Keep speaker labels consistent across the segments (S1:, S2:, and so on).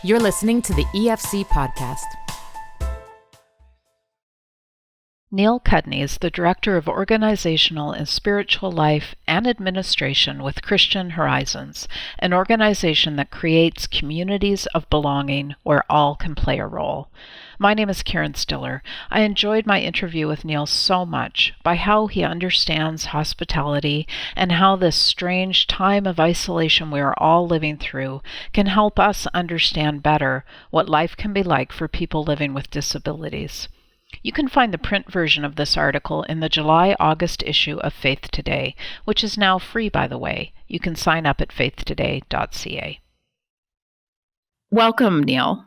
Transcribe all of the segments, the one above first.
S1: You're listening to the EFC Podcast.
S2: Neil Cudney is the Director of Organizational and Spiritual Life and Administration with Christian Horizons, an organization that creates communities of belonging where all can play a role. My name is Karen Stiller. I enjoyed my interview with Neil so much by how he understands hospitality and how this strange time of isolation we are all living through can help us understand better what life can be like for people living with disabilities. You can find the print version of this article in the July-August issue of Faith Today, which is now free, by the way. You can sign up at faithtoday.ca. Welcome, Neil.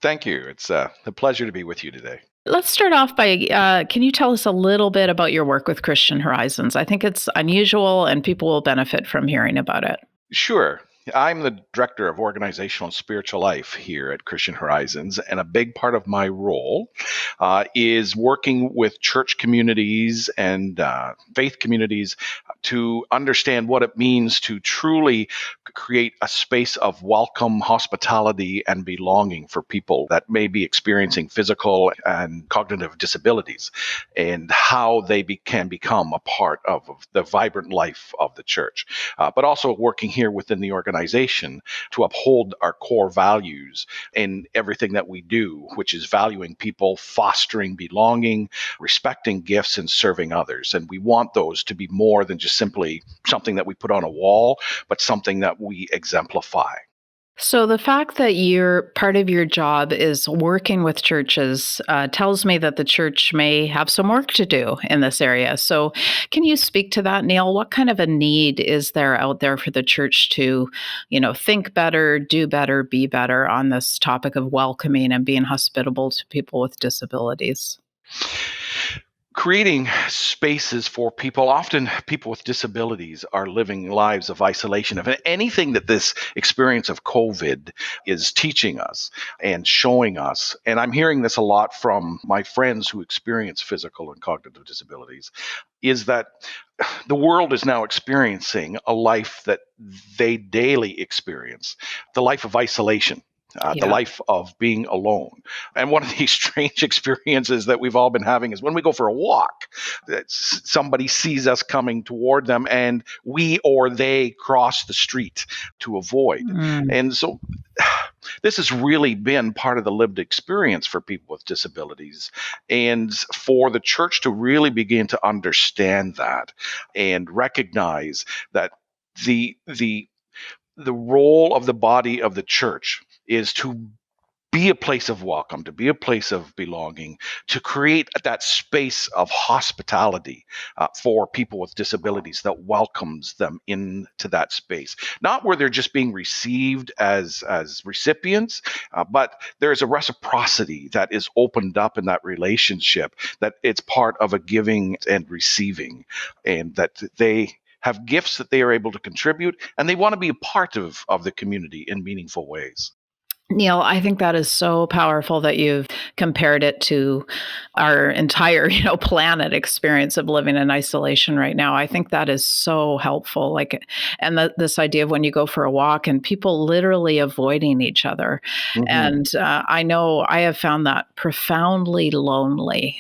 S3: Thank you. It's a pleasure to be with you today.
S2: Let's start off by, can you tell us a little bit about your work with Christian Horizons? I think it's unusual and people will benefit from hearing about it.
S3: Sure. I'm the Director of Organizational and Spiritual Life here at Christian Horizons, and a big part of my role is working with church communities and faith communities to understand what it means to truly create a space of welcome, hospitality, and belonging for people that may be experiencing physical and cognitive disabilities, and how they can become a part of the vibrant life of the church. But also working here within the organization to uphold our core values in everything that we do, which is valuing people, fostering belonging, respecting gifts, and serving others. And we want those to be more than just simply something that we put on a wall, but something that we exemplify.
S2: So the fact that part of your job is working with churches tells me that the church may have some work to do in this area. So can you speak to that, Neil? What kind of a need is there out there for the church to, think better, do better, be better on this topic of welcoming and being hospitable to people with disabilities?
S3: Creating spaces for people, often people with disabilities are living lives of isolation. If anything that this experience of COVID is teaching us and showing us, and I'm hearing this a lot from my friends who experience physical and cognitive disabilities, is that the world is now experiencing a life that they daily experience, the life of isolation. The life of being alone. And one of these strange experiences that we've all been having is when we go for a walk, that somebody sees us coming toward them and we or they cross the street to avoid. And so this has really been part of the lived experience for people with disabilities, and for the church to really begin to understand that and recognize that the role of the body of the church is to be a place of welcome, to be a place of belonging, to create that space of hospitality for people with disabilities that welcomes them into that space. Not where they're just being received as recipients, but there's a reciprocity that is opened up in that relationship, that it's part of a giving and receiving, and that they have gifts that they are able to contribute, and they want to be a part of the community in meaningful ways.
S2: Neil, I think that is so powerful that you've compared it to our entire, planet experience of living in isolation right now. I think that is so helpful. And this idea of when you go for a walk and people literally avoiding each other. Mm-hmm. And I know I have found that profoundly lonely.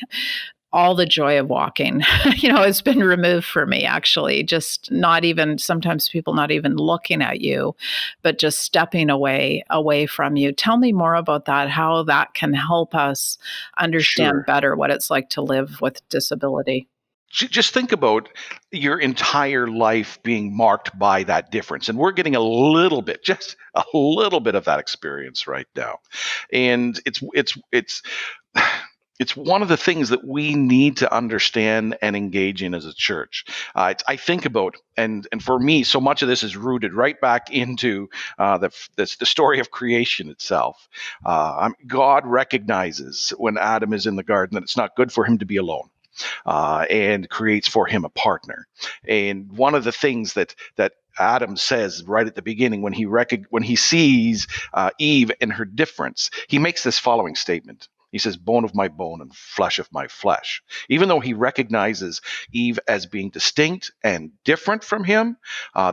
S2: All the joy of walking, has been removed for me, actually. Just sometimes people not even looking at you, but just stepping away from you. Tell me more about that, how that can help us understand better what it's like to live with disability.
S3: Just think about your entire life being marked by that difference. And we're getting just a little bit of that experience right now. And it's one of the things that we need to understand and engage in as a church. I think about, and for me, so much of this is rooted right back into the story of creation itself. God recognizes when Adam is in the garden that it's not good for him to be alone. And creates for him a partner. And one of the things that Adam says right at the beginning when he sees Eve and her difference, he makes this following statement. He says, bone of my bone and flesh of my flesh. Even though he recognizes Eve as being distinct and different from him,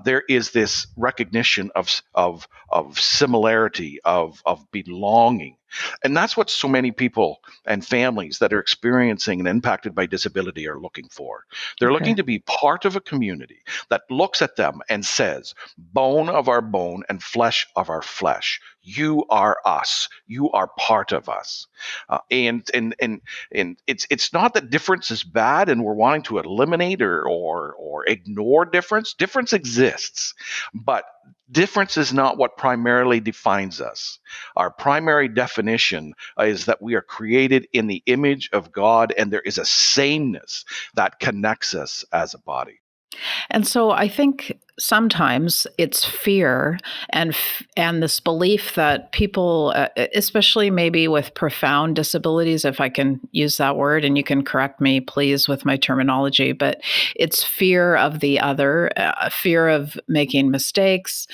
S3: there is this recognition of similarity, of belonging. And that's what so many people and families that are experiencing and impacted by disability are looking for. They're looking
S2: Okay.
S3: to be part of a community that looks at them and says, bone of our bone and flesh of our flesh. You are us. You are part of us. And it's not that difference is bad and we're wanting to eliminate or ignore difference. Difference exists, but difference is not what primarily defines us. Our primary definition is that we are created in the image of God, and there is a sameness that connects us as a body.
S2: And so I think sometimes it's fear and this belief that people, especially maybe with profound disabilities, if I can use that word, and you can correct me, please, with my terminology, but it's fear of the other, fear of making mistakes,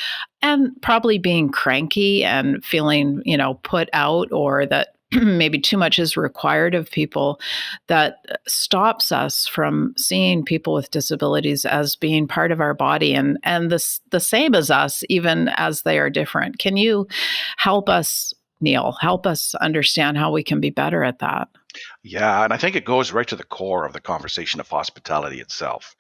S2: and probably being cranky and feeling, put out, or that maybe too much is required of people, that stops us from seeing people with disabilities as being part of our body and the same as us, even as they are different. Can you help us, Neil, help us understand how we can be better at that?
S3: Yeah, and I think it goes right to the core of the conversation of hospitality itself.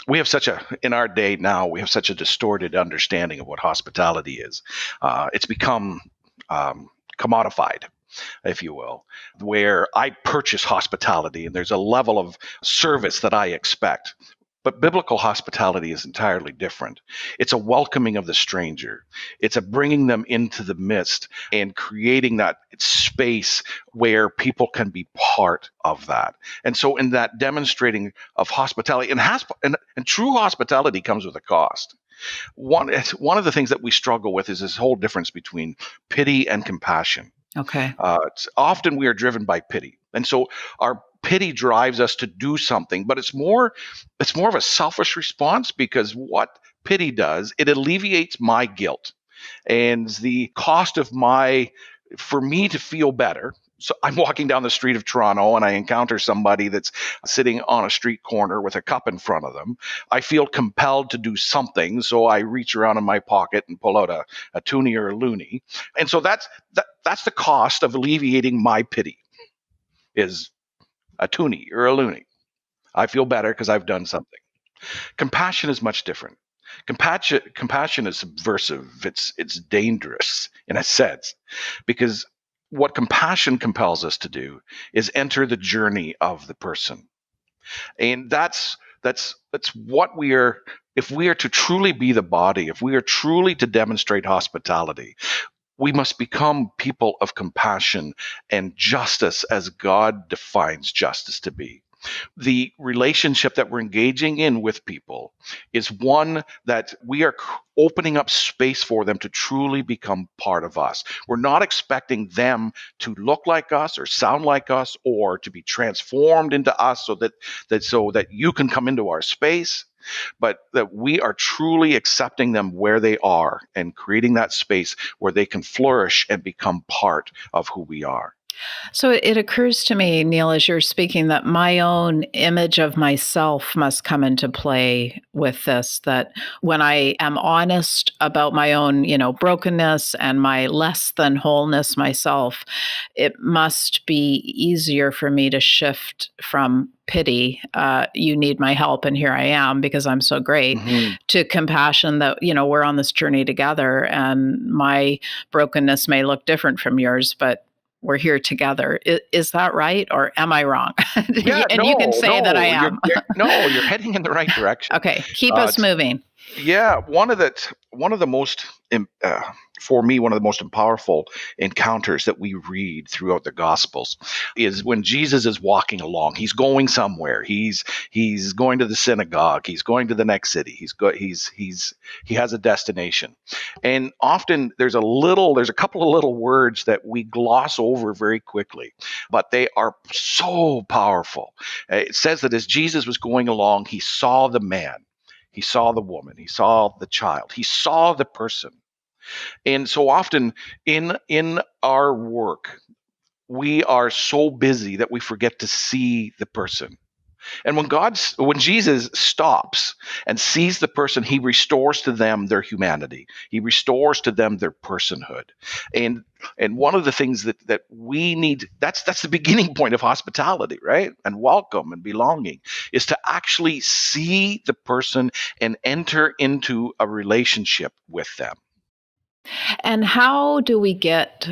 S3: In our day now, we have such a distorted understanding of what hospitality is. It's become commodified, if you will, where I purchase hospitality and there's a level of service that I expect. But biblical hospitality is entirely different. It's a welcoming of the stranger. It's a bringing them into the midst and creating that space where people can be part of that. And so, in that demonstrating of hospitality, and true hospitality comes with a cost. One of the things that we struggle with is this whole difference between pity and compassion.
S2: Okay.
S3: Often we are driven by pity, and so our pity drives us to do something. But it's more of a selfish response, because what pity does, it alleviates my guilt and the cost of for me to feel better. So I'm walking down the street of Toronto and I encounter somebody that's sitting on a street corner with a cup in front of them. I feel compelled to do something. So I reach around in my pocket and pull out a toonie or a loonie. And so that's the cost of alleviating my pity, is a toonie or a loonie. I feel better because I've done something. Compassion is much different. Compassion is subversive. It's dangerous in a sense, because what compassion compels us to do is enter the journey of the person, and that's what we are. If we are to truly be the body, if we are truly to demonstrate hospitality, we must become people of compassion and justice as God defines justice to be. The relationship that we're engaging in with people is one that we are opening up space for them to truly become part of us. We're not expecting them to look like us or sound like us or to be transformed into us so that you can come into our space, but that we are truly accepting them where they are and creating that space where they can flourish and become part of who we are.
S2: So it occurs to me, Neil, as you're speaking, that my own image of myself must come into play with this. That when I am honest about my own, brokenness and my less than wholeness myself, it must be easier for me to shift from pity, you need my help and here I am because I'm so great,
S3: Mhm.
S2: to compassion that, we're on this journey together and my brokenness may look different from yours, but we're here together. Is that right, or am I wrong?
S3: Yeah,
S2: And you can
S3: no,
S2: say that I
S3: no,
S2: am.
S3: no, you're heading in the right direction.
S2: Okay, keep
S3: Uh,
S2: us moving.
S3: Yeah, one of the most for me, one of the most powerful encounters that we read throughout the Gospels is when Jesus is walking along. He's going somewhere. He's going to the synagogue. He's going to the next city. He has a destination, and often there's a couple of little words that we gloss over very quickly, but they are so powerful. It says that as Jesus was going along, he saw the man. He saw the woman, he saw the child, he saw the person. And so often in our work, we are so busy that we forget to see the person. And when Jesus stops and sees the person, he restores to them their humanity. He restores to them their personhood. And and one of the things that we need, that's the beginning point of hospitality, right? And welcome and belonging, is to actually see the person and enter into a relationship with them.
S2: And how do we get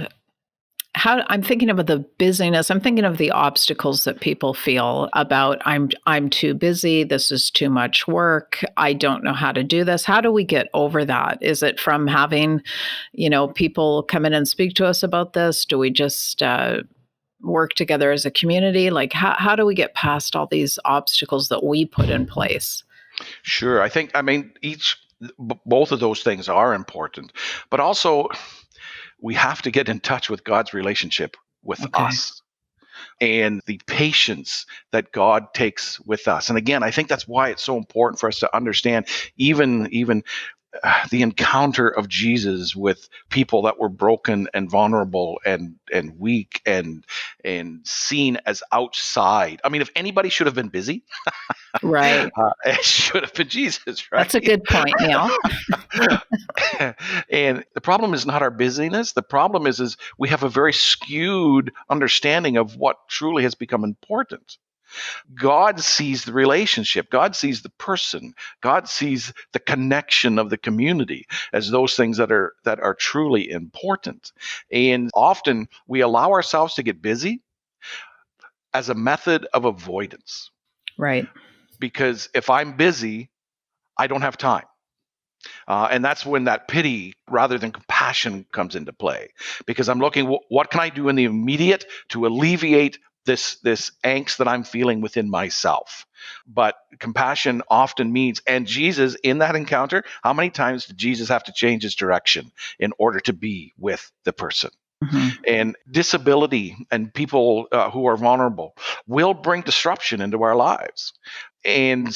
S2: how I'm thinking of the busyness, I'm thinking of the obstacles that people feel about I'm too busy, this is too much work, I don't know how to do this. How do we get over that? Is it from having, people come in and speak to us about this? Do we just work together as a community? Like how do we get past all these obstacles that we put in place?
S3: Sure. I mean, both of those things are important, but also we have to get in touch with God's relationship with
S2: Okay.
S3: us and the patience that God takes with us. And again, I think that's why it's so important for us to understand even the encounter of Jesus with people that were broken and vulnerable and weak and seen as outside. I mean, if anybody should have been busy,
S2: Right.
S3: it should have been Jesus,
S2: That's a
S3: right?
S2: good point, Neil.
S3: And the problem is not our busyness. The problem is we have a very skewed understanding of what truly has become important. God sees the relationship. God sees the person. God sees the connection of the community as those things that are truly important. And often we allow ourselves to get busy as a method of avoidance.
S2: Right.
S3: Because if I'm busy, I don't have time. And that's when that pity rather than compassion comes into play, because I'm looking, what can I do in the immediate to alleviate this angst that I'm feeling within myself? But compassion often means, and Jesus in that encounter, how many times did Jesus have to change his direction in order to be with the person?
S2: Mhm.
S3: And disability and people who are vulnerable will bring disruption into our lives. And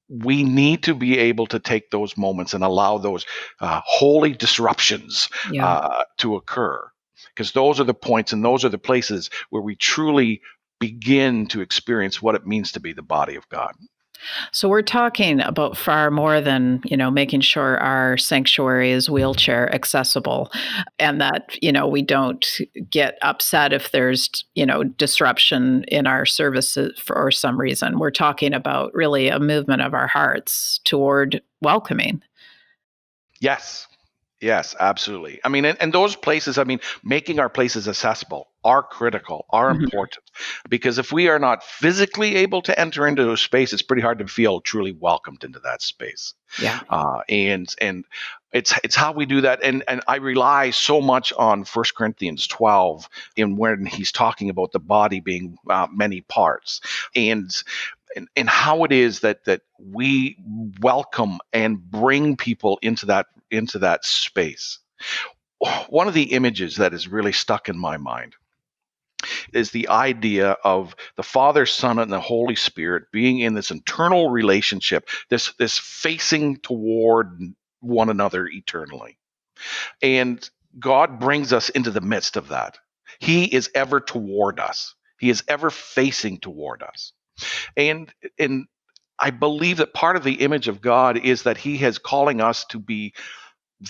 S3: we need to be able to take those moments and allow those holy disruptions
S2: Yeah.
S3: to occur, because those are the points and those are the places where we truly begin to experience what it means to be the body of God.
S2: So we're talking about far more than, making sure our sanctuary is wheelchair accessible and that, we don't get upset if there's, disruption in our services for some reason. We're talking about really a movement of our hearts toward welcoming.
S3: Yes. Yes, absolutely. I mean, and those places, I mean, making our places accessible are critical, are
S2: Mhm.
S3: important, because if we are not physically able to enter into a space, it's pretty hard to feel truly welcomed into that space.
S2: Yeah.
S3: And it's how we do that. And I rely so much on 1 Corinthians 12 in when he's talking about the body being many parts. And how it is that we welcome and bring people into that space. One of the images that is really stuck in my mind is the idea of the Father, Son, and the Holy Spirit being in this internal relationship, this facing toward one another eternally. And God brings us into the midst of that. He is ever toward us. He is ever facing toward us. And I believe that part of the image of God is that he is calling us to be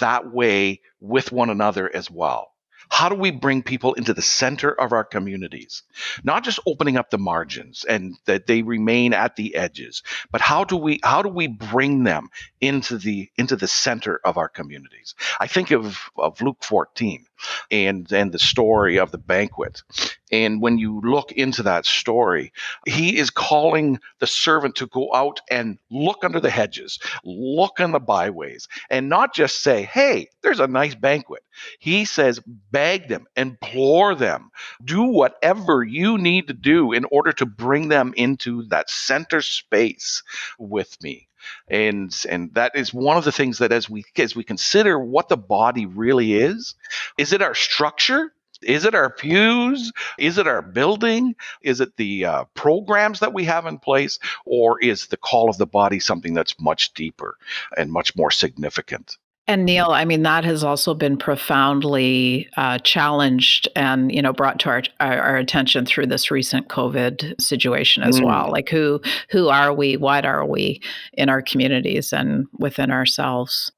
S3: that way with one another as well. How do we bring people into the center of our communities? Not just opening up the margins and that they remain at the edges, but how do we bring them into the center of our communities? I think of Luke 14 and the story of the banquet. And when you look into that story, he is calling the servant to go out and look under the hedges, look on the byways, and not just say, hey, there's a nice banquet. He says, beg them, implore them, do whatever you need to do in order to bring them into that center space with me. And that is one of the things that as we consider what the body really is it our structure? Is it our pews? Is it our building? Is it the programs that we have in place? Or is the call of the body something that's much deeper and much more significant?
S2: And Neil, I mean, that has also been profoundly challenged and, brought to our attention through this recent COVID situation as
S3: Mm.
S2: well. Like who are we? What are we in our communities and within ourselves?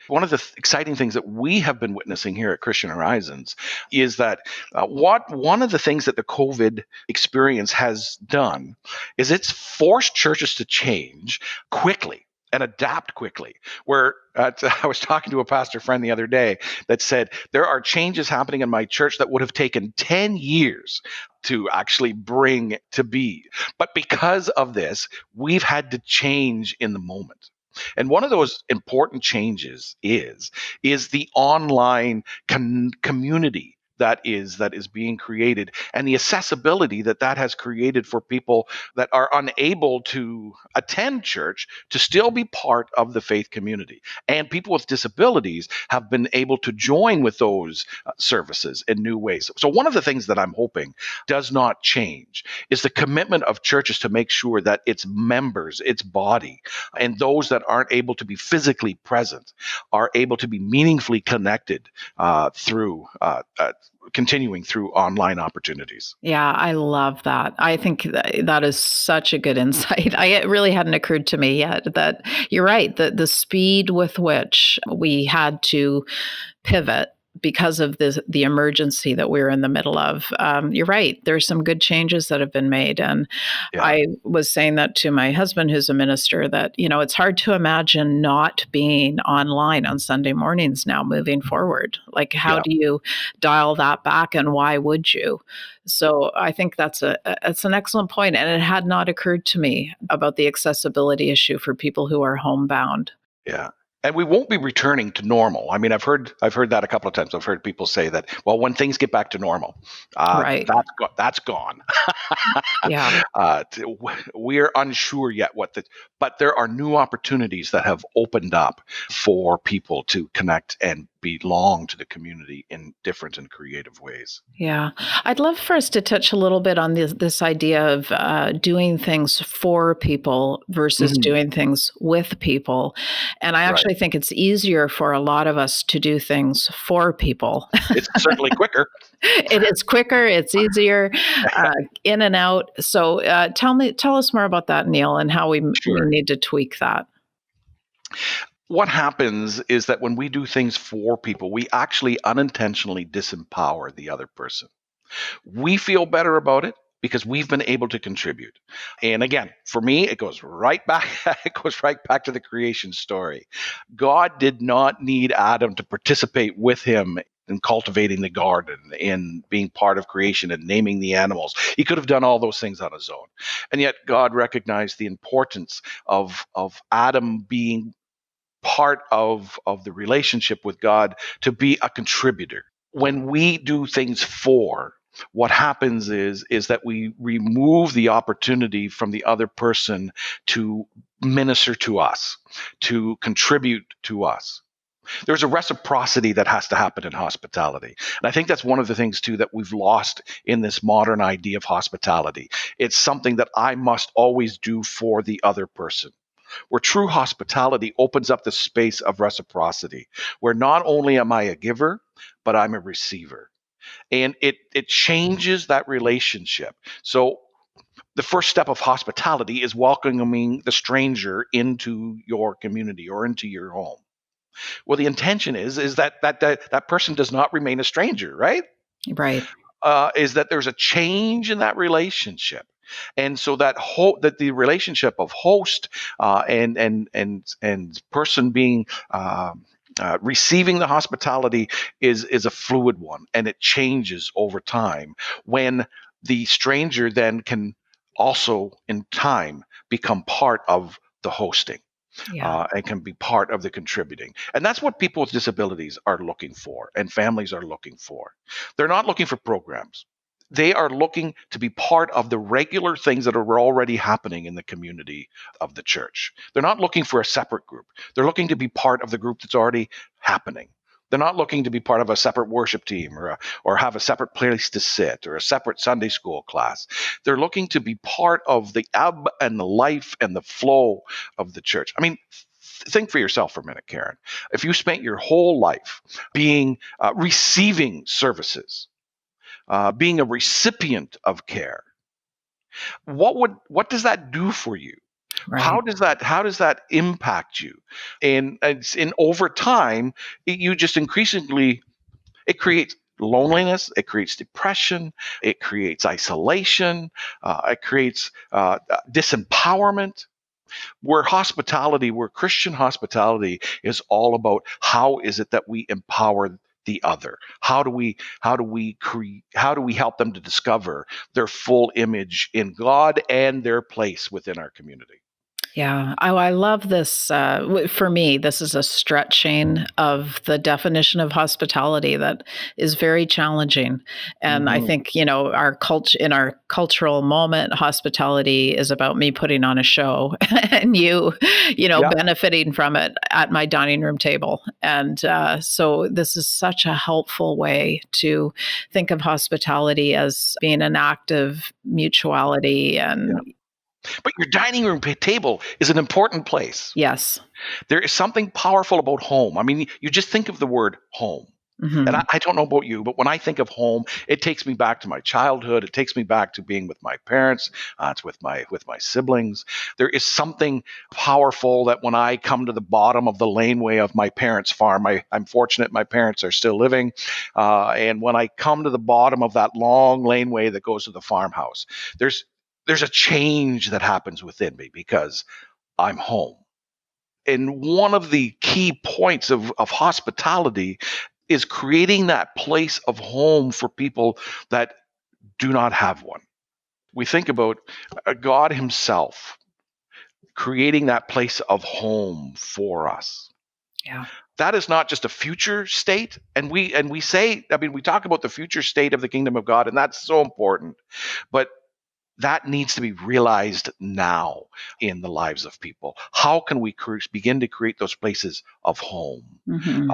S3: One of the exciting things that we have been witnessing here at Christian Horizons is that one of the things that the COVID experience has done is it's forced churches to change quickly and adapt quickly. Where I was talking to a pastor friend the other day that said, there are changes happening in my church that would have taken 10 years to actually bring to be. But because of this, we've had to change in the moment. And one of those important changes is the online community that is being created, and the accessibility that has created for people that are unable to attend church to still be part of the faith community. And people with disabilities have been able to join with those services in new ways. So one of the things that I'm hoping does not change is the commitment of churches to make sure that its members, its body, and those that aren't able to be physically present are able to be meaningfully connected through continuing through online opportunities.
S2: Yeah, I love that. I think that is such a good insight. It really hadn't occurred to me yet that you're right. The speed with which we had to pivot because of the emergency that we're in the middle of. You're right. There's some good changes that have been made, and
S3: Yeah,
S2: I was saying that to my husband, who's a minister, that it's hard to imagine not being online on Sunday mornings now moving forward. Like, how
S3: yeah.
S2: do you dial that back, and why would you? So I think that's an excellent point, and it had not occurred to me about the accessibility issue for people who are homebound.
S3: Yeah. And we won't be returning to normal. I mean, I've heard that a couple of times. I've heard people say that, well, when things get back to normal,
S2: Right.
S3: that's gone.
S2: Yeah.
S3: We're unsure yet but there are new opportunities that have opened up for people to connect and belong to the community in different and creative ways.
S2: Yeah. I'd love for us to touch a little bit on this idea of doing things for people versus
S3: Mhm.
S2: doing things with people. And I
S3: Right.
S2: actually think it's easier for a lot of us to do things for people.
S3: It's certainly quicker.
S2: It is quicker, it's easier, in and out. So tell us more about that, Neil, and how we
S3: Sure.
S2: need to tweak that.
S3: What happens is that when we do things for people, we actually unintentionally disempower the other person. We feel better about it because we've been able to contribute. And again, for me, it goes right back it goes right back to the creation story. God did not need Adam to participate with him in cultivating the garden, in being part of creation and naming the animals. He could have done all those things on his own. And yet God recognized the importance of Adam being part of the relationship with God, to be a contributor. When we do things for, what happens is that we remove the opportunity from the other person to minister to us, to contribute to us. There's a reciprocity that has to happen in hospitality. And I think that's one of the things too that we've lost in this modern idea of hospitality. It's something that I must always do for the other person, where true hospitality opens up the space of reciprocity, where not only am I a giver, but I'm a receiver. And it changes that relationship. So the first step of hospitality is welcoming the stranger into your community or into your home. Well, the intention is that person does not remain a stranger, right?
S2: Right.
S3: Is that there's a change in that relationship, and so that the relationship of host and person being receiving the hospitality is a fluid one, and it changes over time when the stranger then can also in time become part of the hosting,
S2: Yeah.
S3: and can be part of the contributing. And that's what people with disabilities are looking for, and families are looking for. They're not looking for programs. They are looking to be part of the regular things that are already happening in the community of the church. They're not looking for a separate group. They're looking to be part of the group that's already happening. They're not looking to be part of a separate worship team or have a separate place to sit or a separate Sunday school class. They're looking to be part of the ebb and the life and the flow of the church. I mean, Think for yourself for a minute, Karen. If you spent your whole life being receiving services, being a recipient of care, what does that do for you?
S2: Right.
S3: How does that impact you? And over time, you just increasingly, it creates loneliness, it creates depression, it creates isolation, it creates disempowerment. Where Christian hospitality is all about how is it that we empower the other? How do we help them to discover their full image in God and their place within our community?
S2: Yeah. Oh, I love this. For me, this is a stretching of the definition of hospitality that is very challenging. And I
S3: Hmm.
S2: think, our culture in our cultural moment, hospitality is about me putting on a show and
S3: Yeah.
S2: benefiting from it at my dining room table. And so this is such a helpful way to think of hospitality as being an act of mutuality
S3: Yeah.
S2: and
S3: But your dining room table is an important place.
S2: yes.
S3: There is something powerful about home. I mean, you just think of the word home. And
S2: Hmm.
S3: I don't know about you, but when I think of home, it takes me back to my childhood. It takes me back to being with my parents. It's with my siblings. There is something powerful that when I come to the bottom of the laneway of my parents' farm, I'm fortunate my parents are still living. And when I come to the bottom of that long laneway that goes to the farmhouse, there's a change that happens within me because I'm home. And one of the key points of hospitality is creating that place of home for people that do not have one. We think about God Himself creating that place of home for us.
S2: Yeah.
S3: That is not just a future state. And we say, I mean, we talk about the future state of the kingdom of God, and that's so important. But that needs to be realized now in the lives of people. How can we begin to create those places of home
S2: Hmm.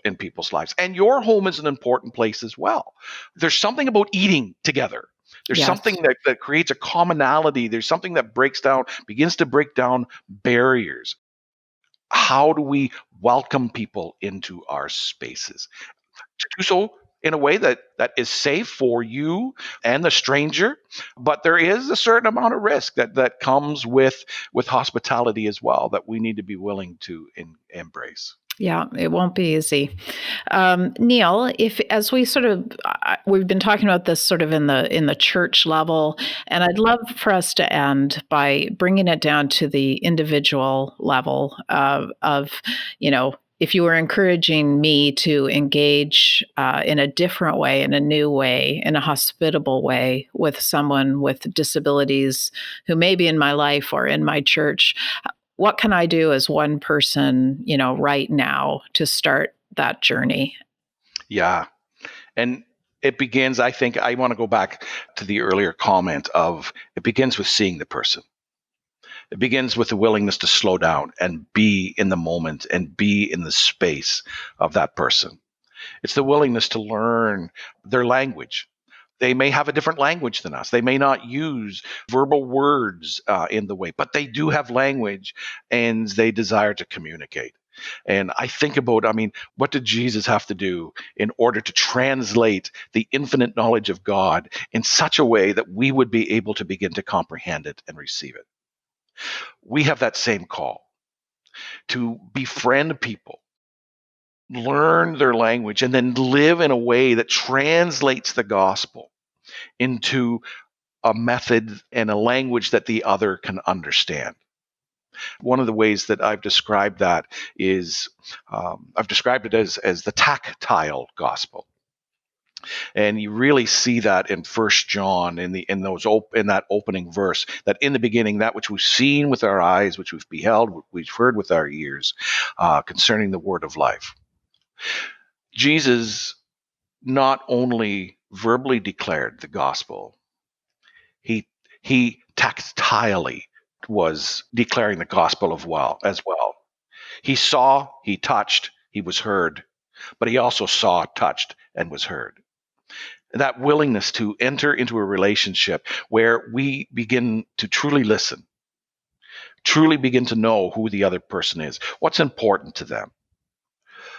S3: in people's lives? And your home is an important place as well. There's something about eating together. There's
S2: Yes.
S3: something that creates a commonality. There's something that begins to break down barriers. How do we welcome people into our spaces? To do so in a way that is safe for you and the stranger, but there is a certain amount of risk that comes with hospitality as well that we need to be willing to embrace.
S2: Yeah, it won't be easy. Neil, if as we sort of we've been talking about this sort of in the church level, and I'd love for us to end by bringing it down to the individual level of if you were encouraging me to engage in a different way, in a new way, in a hospitable way with someone with disabilities who may be in my life or in my church, what can I do as one person, right now to start that journey?
S3: Yeah. And it begins, I think I want to go back to the earlier comment of it begins with seeing the person. It begins with the willingness to slow down and be in the moment and be in the space of that person. It's the willingness to learn their language. They may have a different language than us. They may not use verbal words in the way, but they do have language and they desire to communicate. And I think about, I mean, what did Jesus have to do in order to translate the infinite knowledge of God in such a way that we would be able to begin to comprehend it and receive it? We have that same call to befriend people, learn their language, and then live in a way that translates the gospel into a method and a language that the other can understand. One of the ways that I've described that is I've described it as the tactile gospel, and you really see that in First John in that opening verse, that in the beginning that which we've seen with our eyes, which we've beheld, what we've heard with our ears, concerning the word of life. Jesus not only verbally declared the gospel, he he tactilely was declaring the gospel as well. He saw, he touched, he was heard, but he also saw, touched, and was heard. That willingness to enter into a relationship where we begin to truly listen, truly begin to know who the other person is, what's important to them.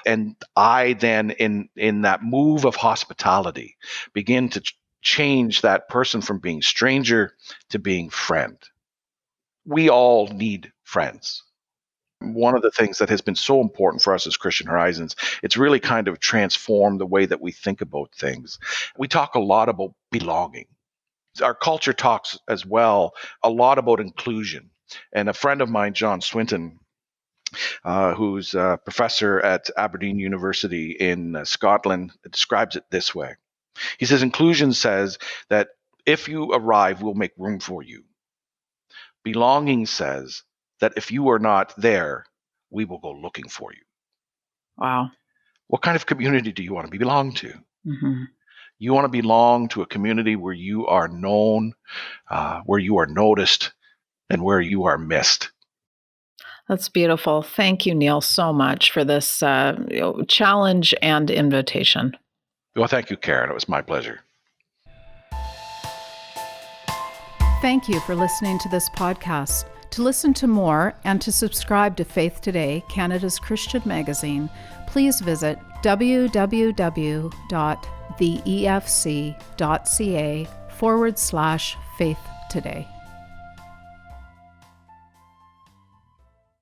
S3: And I then, in that move of hospitality, begin to change that person from being stranger to being friend. We all need friends. One of the things that has been so important for us as Christian Horizons, it's really kind of transformed the way that we think about things. We talk a lot about belonging. Our culture talks as well a lot about inclusion. And a friend of mine, John Swinton, who's a professor at Aberdeen University in Scotland, describes it this way. He says, inclusion says that if you arrive, we'll make room for you. Belonging says that if you are not there, we will go looking for you.
S2: Wow.
S3: What kind of community do you want to belong to?
S2: Mm-hmm.
S3: You want to belong to a community where you are known, where you are noticed, and where you are missed.
S2: That's beautiful. Thank you, Neil, so much for this challenge and invitation.
S3: Well, thank you, Karen. It was my pleasure.
S1: Thank you for listening to this podcast. To listen to more and to subscribe to Faith Today, Canada's Christian magazine, please visit www.theefc.ca/faith today.